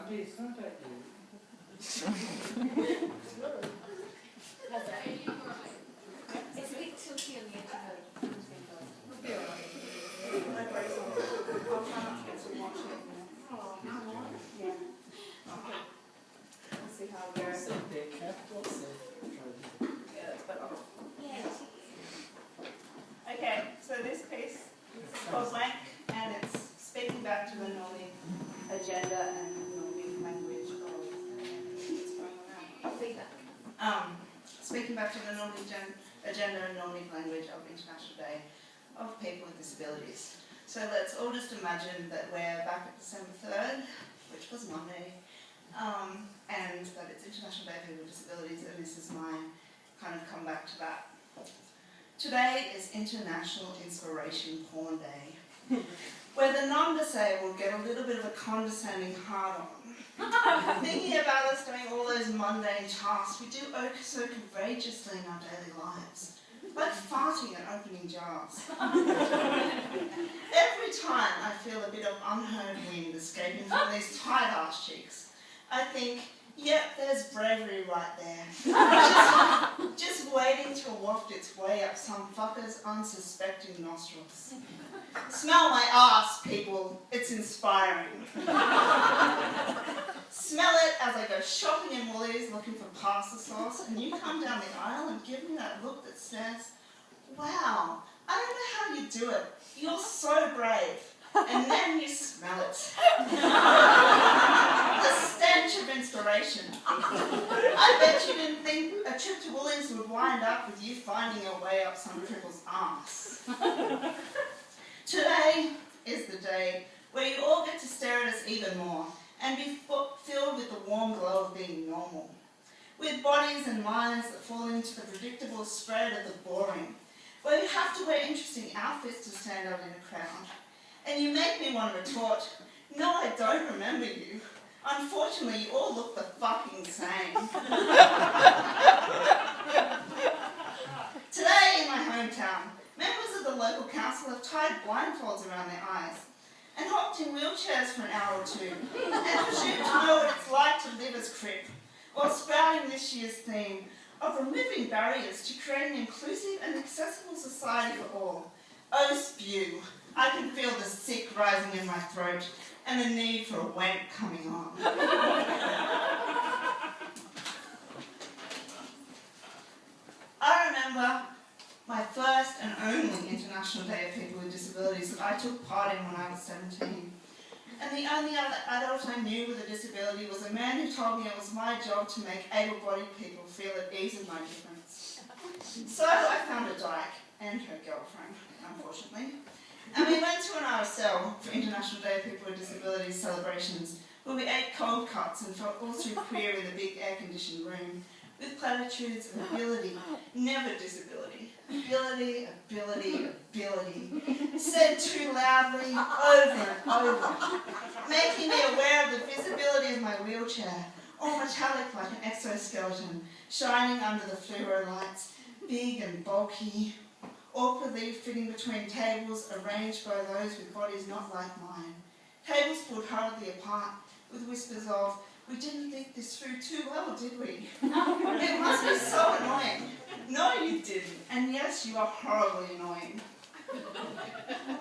lyssnar på dig. It's a bit tilty on the edge of the I'll try not to get too much in. Yeah. Okay. We'll see how it goes. Yeah, that's better. Okay, so this piece is called Wank, and it's speaking back to the Nordic agenda and Nordic language of what's going around. Speaking back to the Nordic agenda and Nordic language of International Day of People with Disabilities. So let's all just imagine that we're back at December 3rd, which was Monday, and that it's International Day of People with Disabilities, and this is my kind of comeback to that. Today is International Inspiration Porn Day, where the non-disabled get a little bit of a condescending hard-on. Thinking about us doing all those mundane tasks we do so courageously in our daily lives, like farting and opening jars. Every time I feel a bit of unheard wind escaping from these tight-ass cheeks, I think, yep, there's bravery right there. Just waiting to waft its way up some fucker's unsuspecting nostrils. Smell my ass, people. It's inspiring. Smell it as I go shopping in Woolies looking for pasta sauce, and you come down the aisle and give me that look that says, wow, I don't know how you do it. You're so brave. And then you smell it. The stench of inspiration. I bet you didn't think a trip to Woolies would wind up with you finding your way up some cripple's ass. Today is the day where you all get to stare at us even more and be filled with the warm glow of being normal. With bodies and minds that fall into the predictable spread of the boring, where you have to wear interesting outfits to stand out in a crowd. And you make me want to retort, no, I don't remember you. Unfortunately, you all look the fucking same. Today in my hometown, members of the local council have tied blindfolds around their eyes and hopped in wheelchairs for an hour or two and presume to know what it's like to live as Crip, while sprouting this year's theme of removing barriers to create an inclusive and accessible society for all. Oh, spew. I can feel the sick rising in my throat and the need for a wank coming on. I remember my first and only International Day of People with Disabilities that I took part in when I was 17. And the only other adult I knew with a disability was a man who told me it was my job to make able-bodied people feel at ease in my difference. So I found a dyke and her girlfriend, unfortunately. And we went to an RSL for International Day of People with Disabilities celebrations, where we ate cold cuts and felt all too queer in the big air-conditioned room, with platitudes of ability, never disability. Ability, ability, ability, said too loudly, over and over, making me aware of the visibility of my wheelchair, all metallic like an exoskeleton, shining under the fluoro lights, big and bulky, awkwardly fitting between tables arranged by those with bodies not like mine. Tables pulled hurriedly apart with whispers of, we didn't think this through too well, did we? It must be so annoying. No, you didn't. And yes, you are horribly annoying.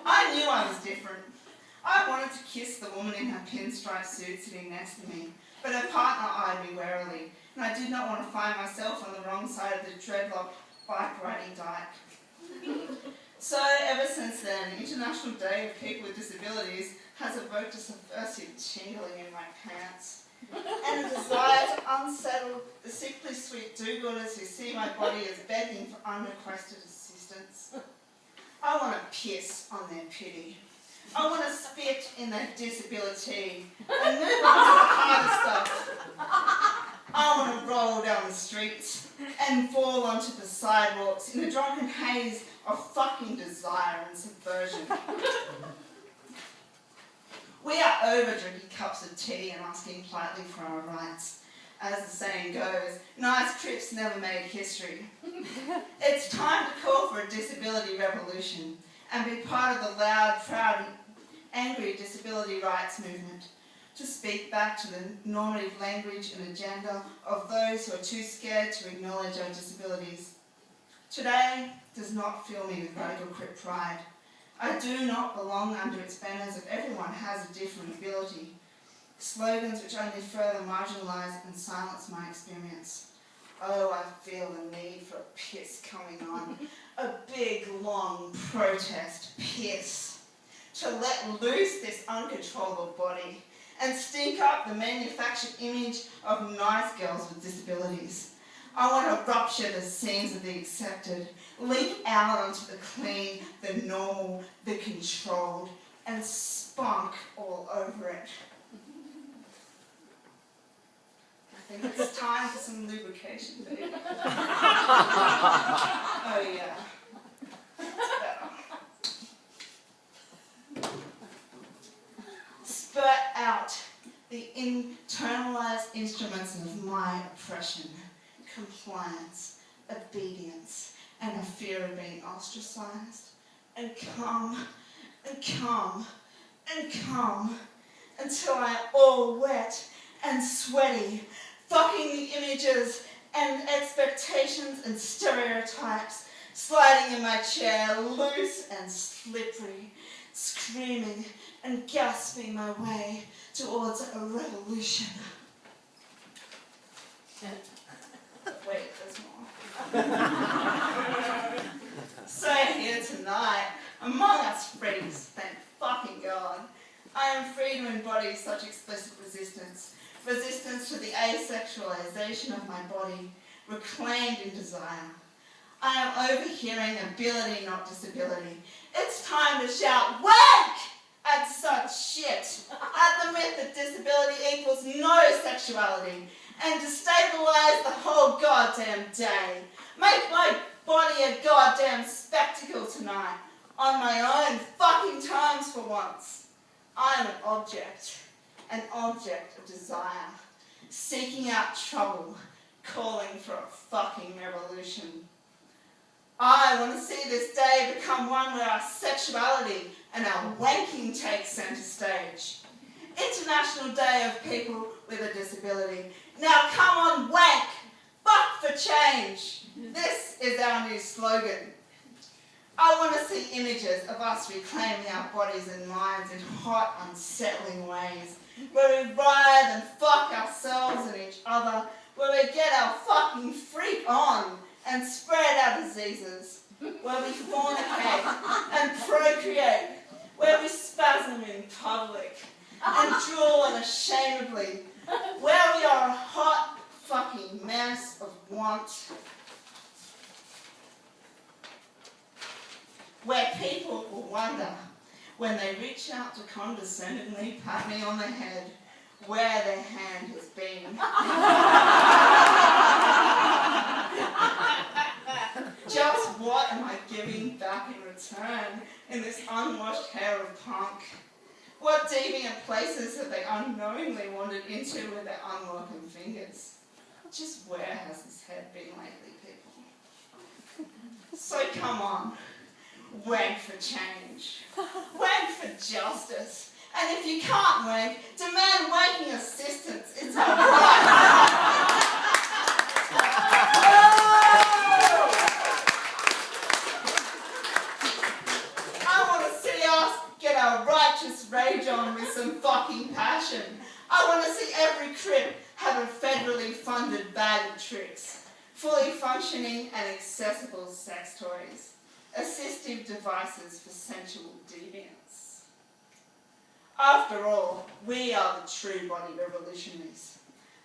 I knew I was different. I wanted to kiss the woman in her pinstripe suit sitting next to me, but her partner eyed me warily, and I did not want to find myself on the wrong side of the dreadlock bike-riding dyke. So, ever since then, International Day of People with Disabilities has evoked a subversive tingling in my pants, and a desire to unsettle the sickly sweet do-gooders who see my body as begging for unrequested assistance. I want to piss on their pity. I want to spit in their disability and move on to the harder stuff. I want to roll down the streets and fall onto the sidewalks in a drunken haze of fucking desire and subversion. We are over drinking cups of tea and asking politely for our rights. As the saying goes, nice trips never made history. It's time to call for a disability revolution and be part of the loud, proud, angry disability rights movement. to speak back to the normative language and agenda of those who are too scared to acknowledge our disabilities. Today does not fill me with radical crip pride. I do not belong under its banners of everyone has a different ability, slogans which only further marginalise and silence my experience. Oh, I feel the need for a piss coming on, a big, long protest piss, to let loose this uncontrollable body and stink up the manufactured image of nice girls with disabilities. I want to rupture the seams of the accepted, leak out onto the clean, the normal, the controlled, and spunk all over it. I think it's time for some lubrication, baby. Oh yeah, that's better. Spurt out the internalized instruments of my oppression, compliance, obedience, and a fear of being ostracized, and come, and come, and come, until I am all wet and sweaty, fucking the images and expectations and stereotypes, sliding in my chair, loose and slippery, screaming and gasping my way towards a revolution. Wait, there's more. So here tonight, among us freaks, thank fucking God, I am free to embody such explicit resistance. Resistance to the asexualization of my body, reclaimed in desire. I am overhearing ability, not disability. It's time to shout, wank! At such shit. At the myth that disability equals no sexuality. And destabilize the whole goddamn day. Make my body a goddamn spectacle tonight. On my own fucking terms for once. I am an object of desire, seeking out trouble, calling for a fucking revolution. I want to see this day become one where our sexuality and our wanking take centre stage. International Day of People with a Disability. Now come on, wank! Fuck for change! This is our new slogan. I want to see images of us reclaiming our bodies and minds in hot, unsettling ways, where we writhe and fuck ourselves and each other, where we get our fucking freak on and spread our diseases, where we fornicate and procreate, where we spasm in public and drool unashamedly, where we are a hot fucking mess of want, where people will wonder, when they reach out to condescendingly pat me on the head, where their hand has been. Just what am I giving back in return in this unwashed hair of punk? What deviant places have they unknowingly wandered into with their unwelcome fingers? Just where has this head been lately, people? So come on. Wank for change. Wank for justice. And if you can't wank, demand wanking assistance. It's alright. I want to see us get our righteous rage on with some fucking passion. I want to see every crip have a federally funded bag of tricks, fully functioning and accessible sex toys, assistive devices for sensual deviance. After all, we are the true body revolutionaries.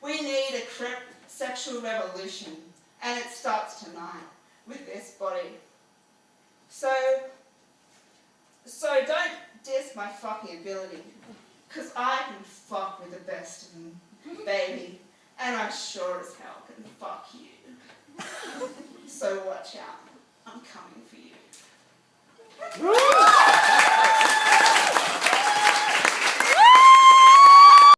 We need a crip sexual revolution, and it starts tonight with this body. So don't diss my fucking ability, because I can fuck with the best of them, baby, and I sure as hell can fuck you. So watch out, I'm coming for you.